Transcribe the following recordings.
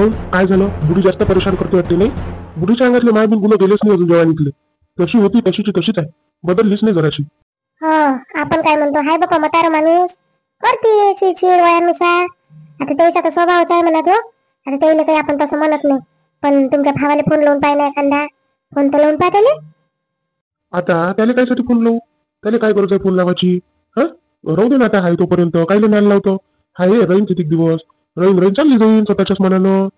काऊन काय झालं? बुडी जास्त परेशान करते वाटते नाही? बुडीच्या अंगातले मायबीन गुन्हे गेलेच नाही अजून जवानीतले. तशी होती तशीची तशीच आहे, बदललीच नाही जराशी. हा आपण काय म्हणतो, हाय बापा म्हातारा माणूस करते चिडचिड वयानुसार. आता त्याचा तर स्वभावच आहे म्हणा तो. आता त्याला काही आपण तसं म्हणत नाही, पण तुमच्या भावाला फोन लावून पाहिजे एखादा. फोन तर लावून पाहा त्याला. आता त्याला कायसाठी फोन लावू? त्याला काय गरज आहे फोन लावायची? हा राहू दे ना, आता हाय तोपर्यंत कायले न्यायला लावतो. हाय राहीन किती दिवस, राहीन चालली जाईन स्वतःच्याच मनानं.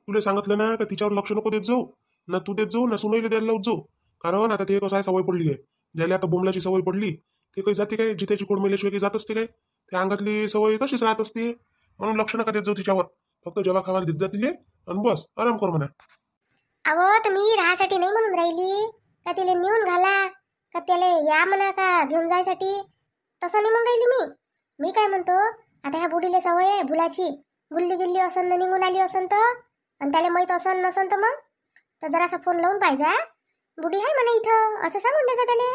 तुला सांगितलं ना का तिच्यावर लक्ष नको देत जाऊ, ना तू देत जाऊ ना सुनाईला द्यायला लावत जाऊ. कारण आता ते कसं आहे, सवय पडली आहे ज्याला आता बोंबलाची सवय पडली. ते काही जाते काय, जित्याची कोड मेल्याशिवाय काही जात असते काय? त्या अंगातली सवय तशीच राहत असते. म्हणून लक्ष नका देत जाऊ तिच्यावर. फक्त जेव्हा खावायला देत जातील आणि बस आराम कर म्हणा. अहो तुम्ही राहासाठी नाही म्हणून राहिली का, तिला नेऊन घाला का, त्याला या म्हणा का घेऊन जायसाठी, तसं नाही म्हणून राहिली मी. मी काय म्हणतो, आता ह्या बुडीला सवय आहे भुलाची. गुल्ली गिल्ली असन ना निघून आली असन तर, आणि त्याला माहित असन नसन तर मग तर जरासा फोन लावून पाहिजे, बुडी आहे म्हणा इथं असं सांगून द्यायचं त्याला.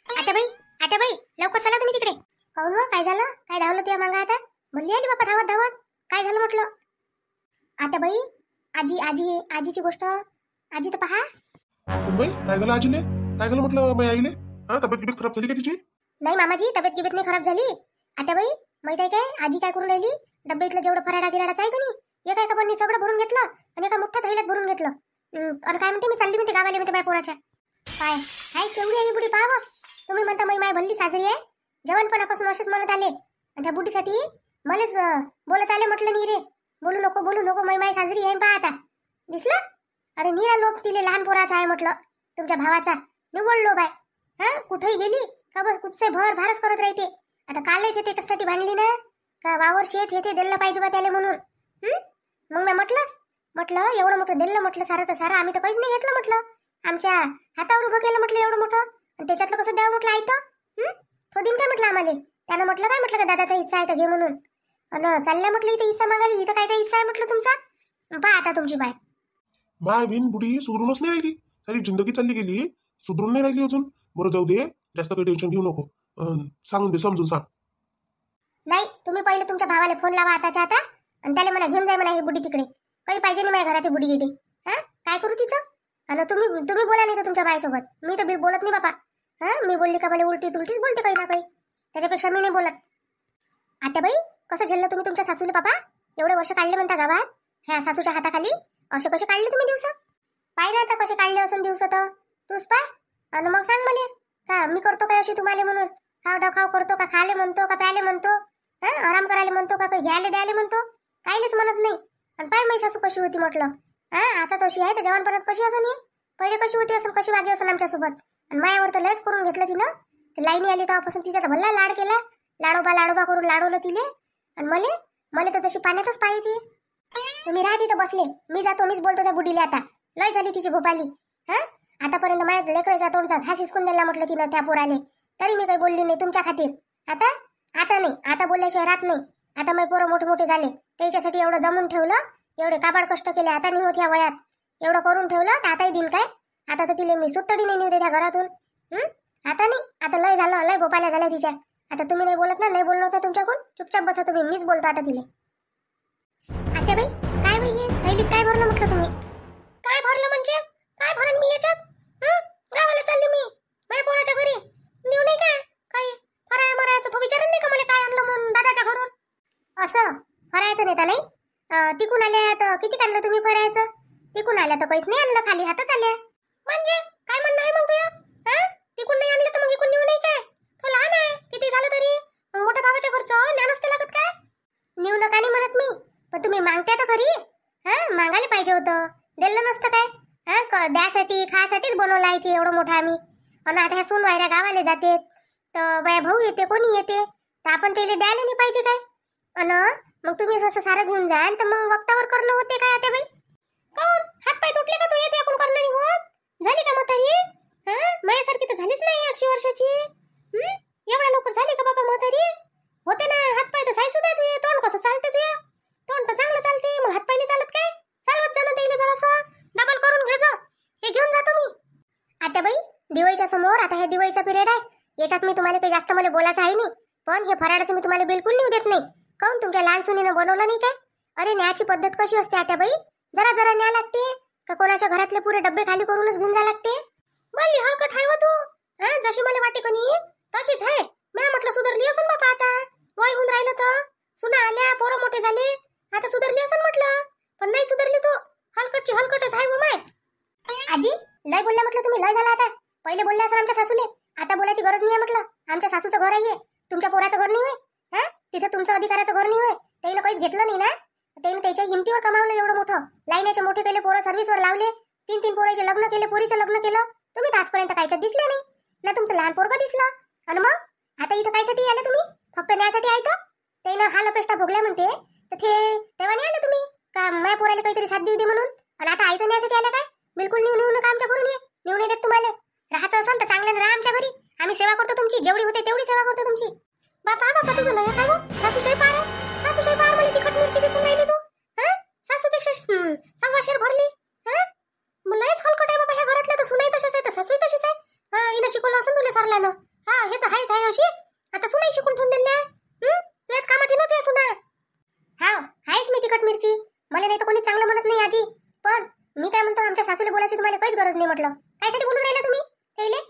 आता बाई लवकर चला तुम्ही तिकडे. काहून हो, काय झालं? काय धावलं तुझ्या मागं आता? भल्ली आली बापा धावत धावत. काय झालं म्हटलं? आता बाई आजीची गोष्ट, आजी तर पहा. बाई काय झालं आजीले? काय झालं म्हटलं बाई आईले? हा तब्येत खराब झाली का तिची? नाही मामाजी, तब्येत गिबेत नाही खराब झाली. आता बाई माहित आहे काय, आजी काय करून राहिली, डब्यातलं जेवढं फराडा गिराडाचं आहे का नाही, एका एका बन्नी सगळं भरून घेतलं आणि एका मोठ्या थैल्यात भरून घेतलं. आणि काय म्हणते, मी चालली म्हणते गावाला म्हणते बाय पोराच्या. काय हाय केवढी आहे बुडी पाहा. तुम्ही म्हणता माय भल्ली साजरी आहे, जवानपणापासून असेच म्हणत आले. आणि त्या बुडीसाठी मलाच बोलत आले म्हटलं नाही रे, बोलू नको माय साजरी आहे. पहा आता दिसलं? अरे नीरा लोक तिले लहान पोराचा आहे म्हटलं, तुमच्या भावाचा निवडलो बाय. हा कुठेही गेली का बस कुठचे भर भारच करत राहते. आता काल येते त्याच्यासाठी भांडली ना का, वावर शेत येते दिलं पाहिजे बा त्याला म्हणून. मग मी म्हटलं एवढं मोठं दिलं म्हटलं, सारं तर सारं आम्ही तर काहीच नाही घेतलं म्हटलं, आमच्या हातावर उभं केलं म्हटलं एवढं मोठं, आणि त्याच्यातलं कसं द्यावं म्हटलं ऐकतं. तो दिन काय म्हटलं आम्हाला, त्यानं म्हटलं काय म्हटलं का दादाचा हिस्सा आहे तर घे म्हणून. आणि चालल्या म्हटलं इथं हिस्सा मागायला, इथं कायचा हिस्सा आहे म्हटलं तुमचा. पहा आता तुमची बाय माय बिन बुडी सुधरूनच नाही राहिली, सारी जिंदगी चालली गेली, सुधरून नाही राहिली अजून. बरं जाऊ दे, जास्त काही टेन्शन घेऊ नको. सांगून दे, समजून सांग. नाही तुम्ही पहिले तुमच्या भावाला फोन लावा आताच्या आता, आणि त्याला म्हणा घेऊन जाय म्हणा ही बुडी तिकडे. काही पाहिजे नाही माझ्या घरात ही बुडी गिडी. हा काय करू तिचं? आणि तुम्ही बोला नाही तर तुमच्या बाईसोबत. मी तर बोलत नाही बापा. मी बोलली का मला उलटीच बोलते काही ना काही, त्याच्यापेक्षा मी नाही बोलत. आता बाई कसं झेललं तुम्ही तुमच्या सासूला बापा, एवढे वर्ष काढले म्हणता गावात ह्या सासूच्या हाताखाली. असे कसे काढले तुम्ही दिवस? पाय ना आता कसे काढले असं दिवस तर तूच पाय. आणि मग सांग मला का मी करतो काय अशी तुम्हाला म्हणून, खाव डखाव करतो का, खाले म्हणतो का, प्याले म्हणतो, आराम करायला म्हणतो का, काही घ्यायला द्यायला म्हणतो, काहीच म्हणत नाही. आणि पाय माझी सासू कशी होती म्हटलं. आता तशी आहे तर जवानपणात कशी असं नाही, पहिले कशी होती असं, कशी वागे असं आमच्यासोबत. आणि मायावर तर लयच करून घेतलं तिनं. ते लाईनी आली तेव्हापासून तिचा तर भल्ला लाड केला, लाडोबा करून लाडवलं तिले. आणि मला तर तशी पाण्यातच पाहिजे ती. तुम्ही राहा तिथं बसले, मी जातो, मीच बोलतो त्या बुडीले. आता लय झाली तिची भोपाली. आतापर्यंत माझ्या लेकराचा तोंडचा घास हिसकून दिला म्हटलं तिनं त्या पोराले, तरी मी काही बोलली नाही तुमच्या खातीर. आता नाही, आता बोलल्याशिवाय राहत नाही. आता माझे पोरं मोठे झाले, त्याच्यासाठी एवढं जमून ठेवलं, एवढे काबाड कष्ट केले, आता नाही होत या वयात एवढं करून ठेवलं तर आताही दिन काय. आता तर तिले मी सुत्तडी नाही नेऊ दे त्या घरातून. आता नाही, आता लय झालं, लय भोपाल्या झाल्या तिच्या. आता तुम्ही नाही बोलत ना, नाही बोलणं होतं तुमच्याकडून, चुपचाप बसा तुम्ही, मीच बोलतो आता तिले. आता बाई काय बाई हे थैलीत काय भरलं म्हटलं तुम्ही? काय भरलं म्हणजे काय भरण मी याच्यात? गावाला चालली मी माझ्या पोराच्या घरी, नेऊ नाही काय काही फराया मरायचं? तो विचारत नाही का मला काय आणलं म्हणून दादाच्या घरून? असं फरायचं नेता नाही. तिकून आल्या तर किती आणलं तुम्ही फरायचं? तिकून आल्या तर काहीच नाही आणलं, खाली हातच आल्या. म्हणजे काय म्हणणं आहे मग तुझ्या? तिकून नाही आणलं तर मग इकून नेऊ नाही काय? तो लहान आहे किती झालं तरी, मोठ्या बाबाच्या घरचं ज्ञान असते लागत काय? नेऊ नका नाही म्हणत मी, पण तुम्ही मागताय तर खरी. मागायला पाहिजे होतं, दिलं नसतं काय? द्यासाठी खासाठीच बनवलं आहे ते एवढं मोठं आम्ही. आणि आता ह्या सून वायऱ्या गावाला जाते तर बाया भाऊ येते कोणी येते तर आपण त्याला द्यायला नाही पाहिजे काय? अन मग तुम्ही असं सारं घेऊन जाल तर मग वक्तावर करणं होते काय आता बाई? कोण हात पाय तुटले का तू येते आपण करणं नाही होत? झाली का म्हातारी? माझ्यासारखी तर झालीच नाही 80 वर्षाची. एवढ्या लवकर झाली का बाबा म्हातारी? होते ना हात पाय तर साय सुद्धा तुझे. तोंड कसं चालते तुझ्या? तोंड तर चांगलं चालते, मग हात पाय नाही चालत काय? चालवत जाणं त्याला जरासं डबल करून घे जा. हे घेऊन जातो मी. आता बाई दिवाळीच्या समोर, आता हे दिवाळीचा पिरियड आहे, याच्यात मी तुम्हाला काही जास्त मला बोलायचं आहे नाही, पण हे फराळाचं मी तुम्हाला बिलकुल नेऊ देत नाही. काऊन तुमच्या लहान सुनीनं बनवलं नाही काय? अरे न्याची पद्धत कशी असते आता बाई, जरा जरा न्या लागते का कोणाच्या घरातले पुरे डब्बे खाली करूनच घेऊन जा लागते? बोलली हलकट आहे व तू. जशी मला वाटे कोणी तशीच आहे. मी म्हटलं सुधारली असन बापा आता. वय होऊन राहिलं तर सुना आल्या, पोरं मोठे झाले, आता सुधारली असन म्हटलं. पण नाही सुधारली तू. हलकटची हलकटच आहे व माय. आजी लय बोलल्या म्हटलं तुम्ही, लय झाला आता. पहिले बोलल्या असं आमच्या सासूले, आता बोलायची गरज नाही म्हटलं. आमच्या सासूचं घर आहे, तुमच्या पोराचं घर नाही होय. तिथं तुमचं अधिकाराचं घर नाही होय. त्यानं काहीच घेतलं नाही ना. त्यानं त्याच्या हिमतीवर कमावलं एवढं मोठं. लाईनाचे मोठे केले, पोरं सर्व्हिसवर लावले, 3-3 पोराचे लग्न केले, पोरीचं लग्न केलं. तुम्ही आजपर्यंत कायच्यात दिसले नाही ना. तुमचं लहान पोरगं दिसलं. आणि मग आता इथं कायसाठी आले तुम्ही? फक्त न्यायसाठी आहे तर त्यानं हा लपेष्टा भोगल्या म्हणते. तर तेव्हा नाही आले तुम्ही का माय पोराला काहीतरी साथ देऊ दे म्हणून? आणि आता आई तर न्यायसाठी आल्या काय? बिलकुल नेऊ नका आमच्या घरून. नेऊ नाही देत तुम्हाला. राहायचं असेल तर चांगल्यानं राहा आमच्या घरी. आम्ही सेवा करतो तुमची, जेवढी होते तेवढी सेवा करतो तुमची. बापा तुझं लय सांगू. सासूशाही पार आहे, सासूशाही पार. मला तिखट मिरची दिसून राहिली तू. सासूपेक्षा सव्वाशेर भरली. लयच हलकट आहे बाबा. ह्या घरातल्या तर सुनाई तशीच आहे, तर सासूही तशीच आहे. हिनं शिकवलं असं तुला सरल्यानं. हे तर हायच आहे अशी. आता सुनाई शिकून ठेवून दिल्या. त्याच कामात नव्हती सुना. हायच मी तिखट मिरची. मला नाही तर कोणी चांगलं म्हणत नाही आजी. पण मी काय म्हणतो, आमच्या सासूला बोलायची तुम्हाला काहीच गरज नाही म्हटलं. कायसाठी बोलून राहिला तुम्ही त्याले?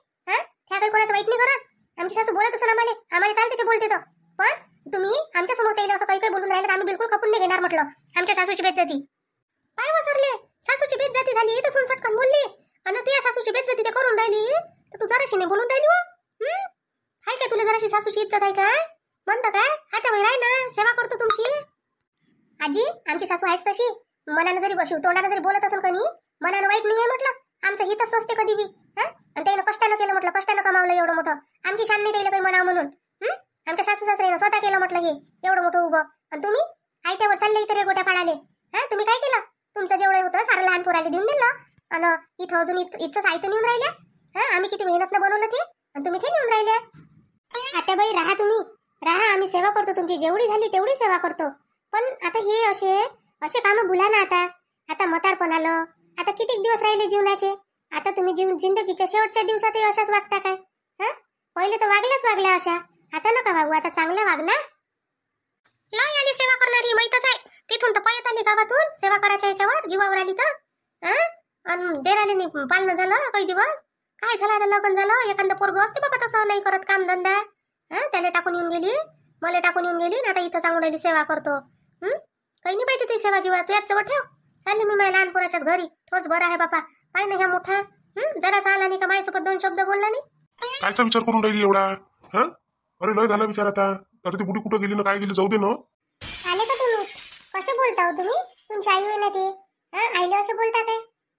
त्या काही कोणाचं वाईट नाही करत. आमची सासू बोलत असं आम्हाला चालते ते बोलते तर. पण तुम्ही आमच्या समोर त्याला असं काही काही बोलून राहिलं तर आम्ही बिलकुल खपून नाही घेणार म्हटलं. आमच्या सासूची बेइज्जती काय वसरले? सासूची बेइज्जती झाली तर सुनसटकन बोलली, आणि तुझ्या सासूची बेइज्जती ते करून राहिली तर तू जराशी नाही बोलून राहिली. हाय काय तुला जराशी सासूची इज्जत आहे काय? म्हणता काय? आता वय राय ना, सेवा करतो तुमची. आजी आमची सासू आहेच तशी. मनानं जरी बसू, तोंडानं जरी बोलत असेल कोणी, मनानं वाईट नाही आहे म्हटलं. आमचं हितच स्वस्ते कधी बी. आणि त्यानं कष्टानं केलं म्हटलं, कष्टानं कमावलं एवढं मोठं. आमची शान नाही द्यायला काही म्हणा म्हणून. आमच्या सासू सासऱ्यानं स्वतः केलं म्हटलं हे एवढं मोठं उभं. आणि तुम्ही आयत्यावर चालले इथे रे गोट्या पाडाले. तुम्ही काय केलं? तुमचं जेवढं होतं सारं लहान पोराला देऊन दिलं. आणि इथं अजून इथंच आयतं नेऊन राहिल्या. आम्ही किती मेहनत न बनवलं ते, आणि तुम्ही ते नेऊन राहिल्या. आता बाई राहा, तुम्ही राहा. आम्ही सेवा करतो तुमची, जेवढी झाली तेवढी सेवा करतो. पण आता हे असे कामं भुला ना. आता म्हातारपण आलं. आता किती दिवस राहिले जीवनाचे. आता तुम्ही जिंदगीच्या शेवटच्या दिवसातही अशाच वागता काय? पहिले तर वागल्या अशा. आता नका वागू, आता चांगलं वाग ना. लय आली सेवा करणारी माहीतच आहे. तिथून तर पळत आली गावातून सेवा करायच्या याच्यावर जीवावर आली तर. आणि देराने पालनं झालं काही दिवस. काय झालं आता? लग्न झालं. एखादं पोरगं असते बाबा तसं नाही करत काम धंदा. त्याला टाकून येऊन गेली, मला टाकून येऊन गेली. आता इथं सांगून राहिली सेवा करतो. काही नाही पाहिजे तुझी सेवा किंवा तू याच जवळ ठेव. चालली मी माझ्या लहान पोराच्याच घरी. तोच बरं आहे बापा. पाय ना ह्या मोठा जरा आला नाही का माझ्यासोबत 2 शब्द बोलला नाही. कायचा विचार करून राहिली एवढा? अरे लय झाला विचार आता. तर ती बुडी कुठं गेली ना, काय गेली, जाऊ दे ना. आले का तुम्ही? कसे बोलता हो तुम्ही? तुमची आई होय ना ते. आईला असं बोलता काय?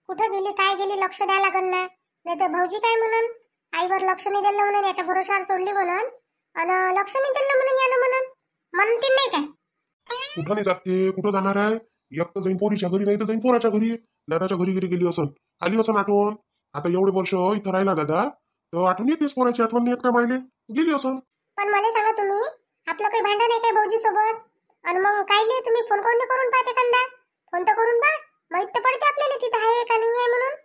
कुठं गेली, काय गेली, लक्ष द्या लागल ना. नाही तर भाऊजी काय म्हणून, आईवर लक्ष नाही दिलं म्हणून, याच्या भरोशावर सोडली म्हणून, आणि लक्ष नाही दिलं म्हणून यानं म्हणतील नाही काय? कुठं नाही जाते, कुठं जाणार आहे? एक तर जाईन पोरीच्या घरी, नाही तर जाईन पोराच्या घरी. दादाच्या घरी गेली असन, आली असन आठवण. आता एवढे वर्ष इथं राहिला दादा, तर आठवण येतेच पोराची. आठवण नाही येत का मायले? गेली असन. पण मला सांगा तुम्ही, आपलं काही भांडण आहे काय भाऊजी सोबत? आणि मग काय लिहि तुम्ही फोन करून पाहते कंदा? फोन तर करून पहा, माहित तर पडते आपल्याला तिथं आहे का नाही आहे म्हणून.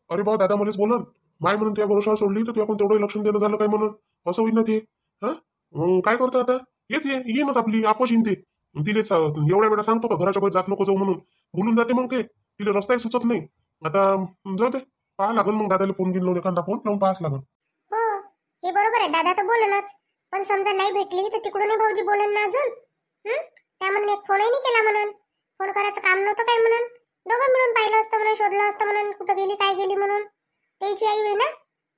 अरे बा दादा मलाच बोलन माय म्हणून त्या भरोशावर सोडली तर तुला कोण तेवढं लक्ष देणं झालं काय म्हणून असं होईल ना ते. मग काय करतो आता? येते येईनच आपली आपच येईन ते. तिले एवढ्या वेळा सांगतो का घराच्या बाहेर जात नको जाऊ म्हणून? बोलून जाते मग ते. तिला रस्ताही सुचत नाही. आता जाऊ दे, पाहा लागल मग दादाला फोन घेऊन लावून, एखादा फोन लावून पाहाच लागल. हो हे बरोबर आहे, दादा तर बोलणच. पण समजा नाही भेटली तर तिकडूनही भाऊजी बोलन ना अजून. त्या म्हणून एक फोनही नाही केला म्हणून. फोन करायचं काम नव्हतं काय म्हणून. दोघं मिळून पाहिलं असतं म्हणून, शोधलं असतं म्हणून, कुठं गेली काय गेली म्हणून. त्याची आई होय ना,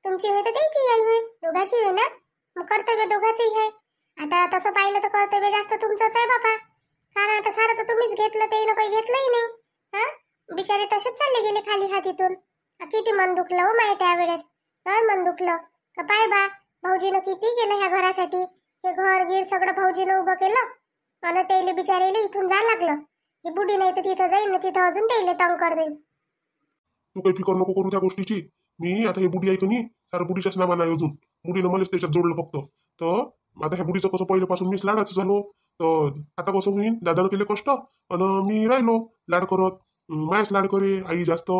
तुमची होय तर त्याची आई होय, दोघाची होय ना. मग कर्तव्य दोघाचंही आहे. आता तसं पाहिलं तर कर्तव्य जास्त तुमचंच आहे बापा. कारण आता सारं तर तुम्हीच घेतलं, ते काही घेतलंही नाही. बिचारे तसेच चालले गेले खाली हातीतून. किती मन दुखलं हो माहिती त्यावेळेस. लय मन दुखलं का पाय बा, भाऊजीनं किती केलं ह्या घरासाठी. हे घर गिर सगळं भाऊजीनं उभं केलं, आणि त्याला बिचारेले इथून जा लागलं. ही बुडी नाही तर तिथं जाईन ना, तिथं अजून त्याला तंग कर देईन. तू काही फिकर नको करू त्या गोष्टीची. मी आता हे बुडी आहे की नाही, सारं बुडीच्याच नावा नाही. अजून बुडीनं मलाच त्याच्यात जोडलं फक्त. तर आता ह्या बुडीचं कसं पहिल्यापासून मीच लाडाचं झालो, तर आता कसं होईन? दादानं केले कष्ट आणि मी राहिलो लाड करत. मायाच लाड करे आई जास्त,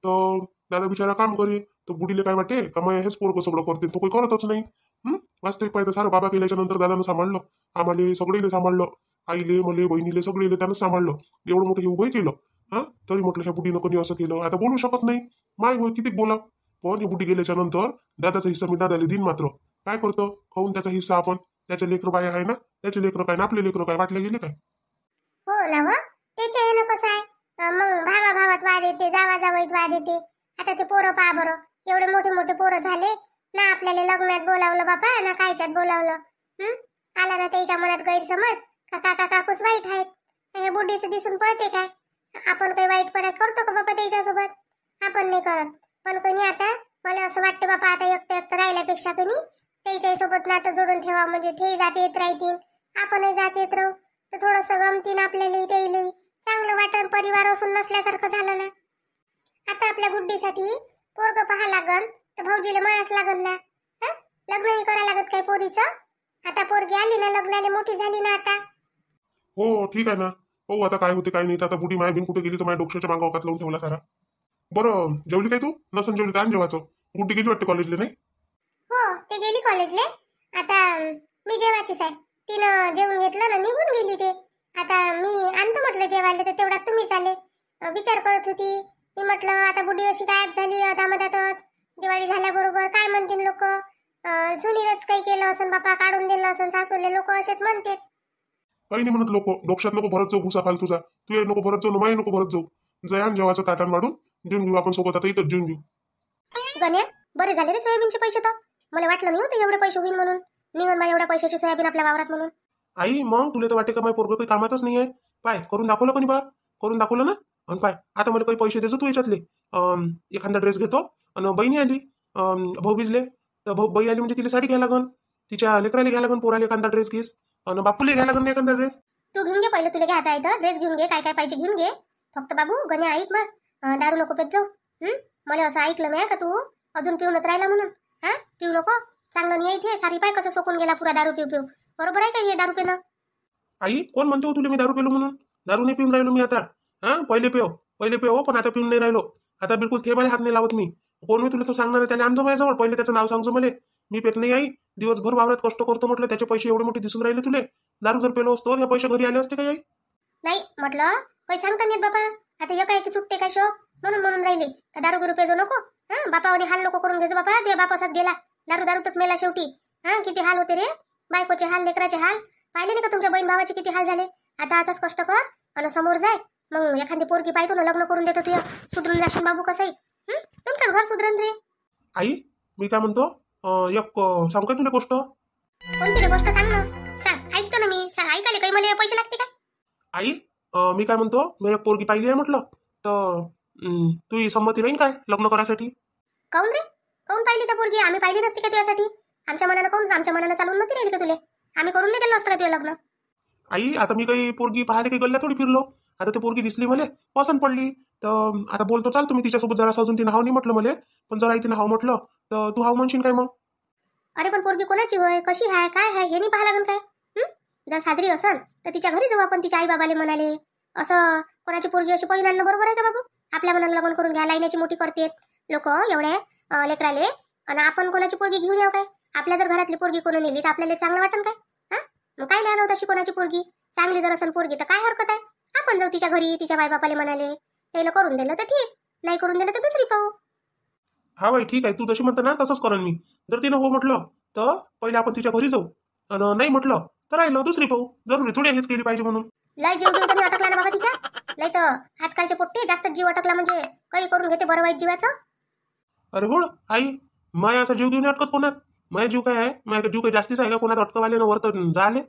तर दादा बिचारा काम करे. तर बुडीले काय वाटे का माया हेच पोरगं सगळं करते, तो काही करतच नाही. वास्तविक पाहिजे सारं बाबा केल्याच्या नंतर दादानं सांभाळलं. आम्हाला सगळेले सांभाळलं, आईले मले बहिणीले सगळेले त्यानं सांभाळलं. एवढं मोठं हे उभं केलं. हा तरी म्हटलं ह्या बुडीनं कोणी असं केलं आता बोलू शकत नाही माय होय किती बोला पण ही बुडी गेल्याच्या नंतर दादाचा हिस्सा मी दादाला दिन मात्र काय करतो खाऊन त्याचा हिस्सा आपण त्याचे लेकरं बाय आहे ना त्याचे लेकरं काय ना आपले लेकरं काय वाटले गेले काय हो ना व त्याच्या ह्यानं कसं आहे मग भावा भावात वाद येते जावा जावईत वाद येते आता ते पोरं पहा बरं एवढे मोठे मोठे पोरं झाले ना आपल्याला लग्नात बोलावलं बापा ना कायच्यात बोलावलं आला ना त्याच्या मनात गैरसमज का काका काकूच वाईट आहेत हे बुड्डीचं दिसून पडते काय आपण काही वाईटपणा करतो का बाबा त्याच्यासोबत आपण नाही करत पण कोणी आता मला असं वाटतं बापा आता एकटं एकटं राहिल्यापेक्षा कोणी त्याच्या सोबत नातं जोडून ठेवा म्हणजे ते जात येत राहतील आपणही जात येत राहू तर थोडस गमतीन आपल्याला द्यायला चांगलं वाटण परिवार असून नसल्यासारखं झालं ना आता आपल्या गुड्डीसाठी पोरग पहा लागन तर भाऊजीला म्हणाच लागन ना लग्नही करा लागत काय पोरीचं आता पोरगी आली ना लग्नाला मोठी झाली ना आता हो ठीक आहे ना हो आता काय होते काय नाही आता बुडी माय बिन कुठे गेली तर माझ्या डोक्याच्या मागं अवकात लावून ठेवला सारा बरं जेवली काय तू नसन जेवली तर आण जेवायचं गुड्डी गेली वाटते कॉलेजला नाही हो ते गेली कॉलेजला आता मी जेवायचीच आहे तिनं जेवून घेतलं ना निघून गेली ते आता मी आणतो म्हटलं जेवायला तर तेवढ्यात तुम्हीच आले विचार करत होती मी म्हटलं आता बुड्डी अशी गायब झाली मधातच दिवाळी झाल्याबरोबर काय म्हणतील लोक सुनीलच काही केलं असं बापा काढून दिलं असं सासूले लोक असेच म्हणतात काही नाही म्हणत लोक डोक्यात नको भरत जाऊ भुसा फालतूचा तू नको भरत जाऊ माही नको भरत जाऊ जयान जेवायचं ताटान वाढून देऊन घेऊ आपण सोबत आता इथंच जेवून घेऊ गण्या बरे झाले रे सोयाबीनचे पैसे तर मला वाटलं नाही होतं एवढे पैसे होईल म्हणून निघून बाई एवढ्या पैशाची सोयाबीन आपल्या वावरात म्हणून आई मग तुला तर वाटे का माझं पोरगं काही कामातच नाही आहे पाय करून दाखवलं कोणी बा करून दाखवलं ना आणि पाय आता मला काही पैसे द्यायचो तू याच्यातले एखादा ड्रेस घेतो आणि बहिणी आली भाऊ भिजले तर भाऊ बाई आली म्हणजे तिला साडी घ्यायला लागन तिच्या लेकराला घ्यायला लागन पोराला एखादा ड्रेस घेस आणि बापूला घ्यायला लागन एखादा ड्रेस तू घेऊन घे पहिले तुला घ्यायचा आहे तर ड्रेस घेऊन घे काय काय पाहिजे घेऊन घे फक्त बाबू गण्या ऐक मग दारू नको पेत जाऊ मला असं ऐकलं मी का तू अजून पिऊनच राहिला म्हणून पिऊ नको चांगलं नाही इथे सारी पाय कसं सोकून गेला पुरा दारू पिऊ पिऊ बरोबर आहे का हे दारू पिणं आई कोण म्हणतो तुला मी दारू पिलो म्हणून दारू नाही पिऊन राहिलो मी आता पहिले पेव पण आता पिऊन नाही राहिलो आता बिलकुल थेबाला हात नाही लावत मी कोण मी तुला तो सांगणार आहे त्याला आणतो माझ्याजवळ पहिले त्याचं नाव सांगतो मला मी पेत नाही आई दिवसभर वावरात कष्ट करतो म्हटलं त्याचे पैसे एवढे मोठे दिसून राहिले तुले दारू जर पेलो असतो त्या पैसे घरी आले असते का आई नाही म्हटलं काही सांगता नाही बाबा आता एका एकी सुटते काय शोक म्हणून राहिली तर दारू गुरु पेजो नको बापावनी हाल नको करून घेजो बापा ते बापासाच गेला दारूच मेला शेवटी किती हाल होते रे बायकोचे हाल लेकराचे हाल पाहिले नाही का तुमच्या बहीण भावाचे किती हाल झाले आता असाच कष्ट कर आणि समोर जाय मग एखादी पोरगी पाहतो ना लग्न करून देतो तुझ्या सुधरून जाशील बाबू कसंही तुमचंच घर सुधरण रे आई मी काय म्हणतो एक सांग काय तुला गोष्ट कोणती रे गोष्ट सांग ना सांग ऐकतो ना मी सांग ऐकायला काही मला पैसे लागते काय आई मी काय म्हणतो मी एक पोरगी पाहिली आहे म्हटलं तर तू संमती राहील काय लग्न करायसाठी काऊन रे काऊन पाहिली त्या पोरगी आम्ही पाहिली नसती का तुझ्यासाठी आमच्या मनानं काऊन आमच्या मनानं चालून नव्हती राहिली का तुले आम्ही करून नाही दिलं असतं का तुझं लग्न आई आता मी काही पोरगी पाहायला काही गल्ल्या थोडी फिरलो आता ती पोरगी दिसली मला पसंत पडली तर आता बोलतो चाल तुम्ही तिच्यासोबत जरा अजून तिनं हाव नाही म्हटलं मला पण जरा तिनं हाव म्हटलं तर तू हाव म्हणशील काय मग अरे पण पोरगी कोणाची होय कशी आहे काय आहे हे नाही पाहा लागेल काय जर साजरी असन तर तिच्या घरी जाऊ आपण तिच्या आई बाबाले म्हणाले असं कोणाची पोरगी अशी पहिली आणणं बरोबर आहे का बाबू आपल्या मनाला लग्न करून घ्या लाईनाची मोठी करतेत लोक एवढ्या लेकराले आणि आपण कोणाची पोरगी घेऊन येऊ काय आपल्या जर घरातली पोरगी कोणी नेली तर आपल्याला चांगलं वाटन काय मग काय लहान होत अशी कोणाची पोरगी चांगली जर असेल पोरगी तर काय हरकत आहे आपण जाऊ तिच्या घरी तिच्या बायबापाले म्हणाले त्याला करून दिलं तर ठीक नाही करून दिलं तर दुसरी पाहू हा बाई ठीक आहे तू जशी म्हणतो ना तसंच करण मी जर तिनं हो म्हटलं तर पहिले आपण तिच्या घरी जाऊ आणि नाही म्हटलं तर राहिलं दुसरी पाहू जरुरी थोडी हेच केली पाहिजे म्हणून लय जीव घेऊन तरी अटकला ना बाबा तिच्या नाही तर आजकालचे पोट्टे जास्त जीव अटकला म्हणजे काही करून घेते बरं वाईट जीवाचं अरे हो आई मायाचा जीव घेऊन अटकत कोणात माझा जीव काय आहे माझ्या जीव काही जास्तीच आहे का कोणात अटकवाले ना वर तर झाले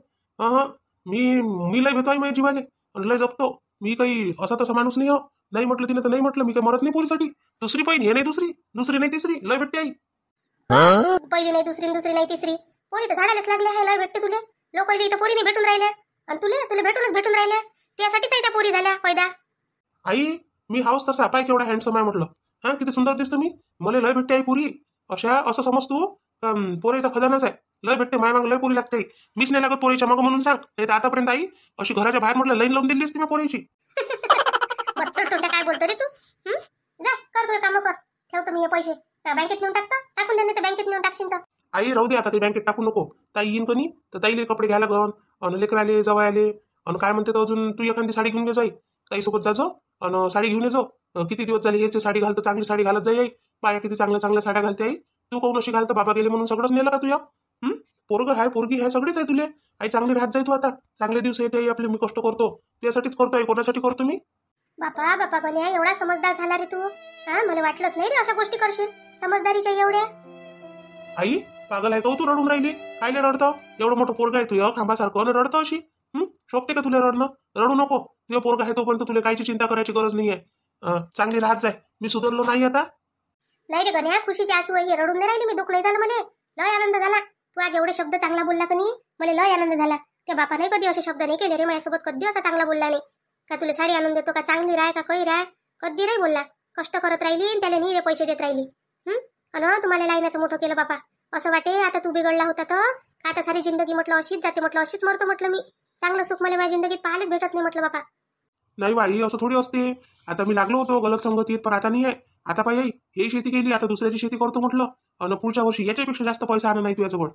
मी लय भेटतो आहे माझ्या जीवाले आणि लय जपतो मी काही असा तसा माणूस नाही हो नाही म्हटलं तिने तर नाही म्हटलं मी काही मरत नाही पोरीसाठी दुसरी पहिली हे नाही दुसरी नाही तिसरी लय भेटते आई पहिली नाही दुसरी नाही तिसरी पोरी तर झाडालाच लागले आहे लय भेटते तुले लोक इथं पोरीने भेटून राहिले आणि तुले भेटून राहिले त्यासाठीच आहे त्या पोरी झाल्या पैदा आई मी हाऊस तसा पाय केवढा हँडसम आहे म्हटलं किती सुंदर दिसतो मी मला लय भेटते आई पुरी असं समज तू पोरीचा खजानाच आहे लय भेटते माय माग लय पोरी लागते मीच नाही लागत पोरीच्या मग म्हणून सांग नाही तर आतापर्यंत आई अशी घराच्या बाहेर म्हटलं लाईन लावून दिली असती मी पोरीची बच्चल तोंडा काय बोलतो रे तू जा कर काम कर ठेवतो मी हे पैसे बँकेत नेऊन टाकून दे तर बँकेत नेऊन टाकशील तर आई राहू दे आता ते बँकेत टाकू नको ताई येईन कोणी तर ताईले कपडे घ्यायला गवन आणि लेकर आले जवळ आले आणि काय म्हणते तर अजून तू एखादी साडी घेऊन घे जाई ताईसोबत जाजो आणि साडी घेऊन येजो. किती दिवस झाले याची साडी घालतं, चांगली साडी घालत जाई. बाया किती चांगल्या चांगल्या साड्या घालते आई. तू कोण अशी घालतं, बाबा गेले म्हणून सगळंच नेलं का तुया? पोरग हाय पोरगी हाय सगळीच आहे तुले. आई चांगली राहत जाय तू आता. चांगले दिवस येते आई आपले. मी कष्ट करतो तुझ्यासाठीच करतो आई, कोणासाठी करतो मी? बापा बापा गण्या, एवढा समजदार झाला रे तू. हा, मला वाटलंच नाही रे अशा गोष्टी करशील समजदारीच्या एवढ्या. आई पागल आहे का हो तू? रडून राहिली कायले रडतो? एवढं मोठं पोरग आहे तुझ्या खांबासारखं आणि रडतो अशी? शोभते का तुला रडणं? रडू नको. तुझ्या पोरग आहे तोपर्यंत तुला कायची चिंता करायची गरज नाहीये. चांगली राहत जाय. मी सुधारलो नाही आता. नाही रे गण्या, खुशीची आसू आहे, रडून नाही राहिली मी. दुःख नाही झालं मला. लय आनंद झाला. तू आज एवढे शब्द चांगला बोलला का नाही, मला लय आनंद झाला. त्या बापाने कधी असे शब्द नाही केले रे माझ्यासोबत. कधी असा चांगला बोलला नाही. का तुला साडी आणून देतो, का चांगली राय, का काही राय, कधी नाही बोलला. कष्ट करत राहिली आणि त्याला नी रे पैसे देत राहिली. अन तुम्हाला लाईनाचं मोठं केलं बापा. असं वाटे आता तू बिघडला होता तर आता सारी जिंदगी म्हटलं अशीच जाते, म्हटलं अशीच मरतो म्हटलं मी. चांगलं सुख मला माझ्या जिंदगीत पाहायलाच भेटत नाही म्हटलं बापा. नाही बाई, असं थोडी असते. आता मी लागलो होतो गलत संगतीत, पण आता नाही आहे. आता पाहिजे हे शेती केली, आता दुसऱ्याची शेती करतो म्हटलं. आणि पुढच्या वर्षी याच्यापेक्षा जास्त पैसा आणा नाही तुझ्याजवळ.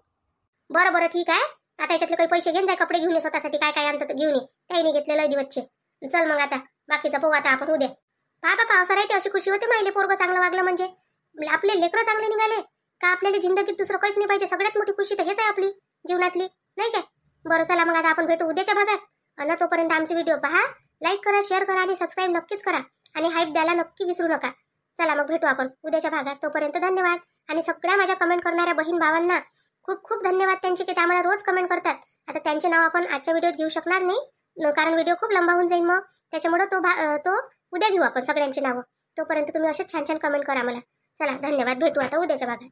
बरं बरं ठीक आहे. आता याच्यातले काही पैसे घेऊन जाय, कपडे घेऊन ये स्वतःसाठी. काय काय आणतात घेऊन ये. त्याही घेतले लय दिवसचे. चल मग आता बाकीचा पाहू आता आपण उद्या. पहा बापा, असं राहते. अशी खुशी होते माहिले पोरगं चांगलं वागलं म्हणजे. आपले लेकरं चांगले निघाले का आपल्याला जिंदगीत दुसरं काहीच नाही पाहिजे. सगळ्यात मोठी खुशी तर हेच आहे आपली जीवनातली, नाही काय? बरं चला मग आता आपण भेटू उद्याच्या भागात. आणि तोपर्यंत आमचे व्हिडिओ पहा, लाईक करा, शेअर करा आणि सबस्क्राईब नक्कीच करा. आणि हाईप द्यायला नक्की विसरू नका. चला मग भेटू आपण उद्याच्या भागात. तोपर्यंत धन्यवाद. आणि सगळ्या माझ्या कमेंट करणाऱ्या बहीण भावांना खूप खूप धन्यवाद त्यांचे, की ते आम्हाला रोज कमेंट करतात. आता त्यांचे नाव आपण आजच्या व्हिडिओत घेऊ शकणार नाही, कारण व्हिडिओ खूप लंबा होऊन जाईल मग. त्याच्यामुळे तो उद्या घेऊ आपण सगळ्यांची नावं. तोपर्यंत तुम्ही असेच छान छान कमेंट करा मला. चला धन्यवाद. भेटू आता उद्याच्या भागात.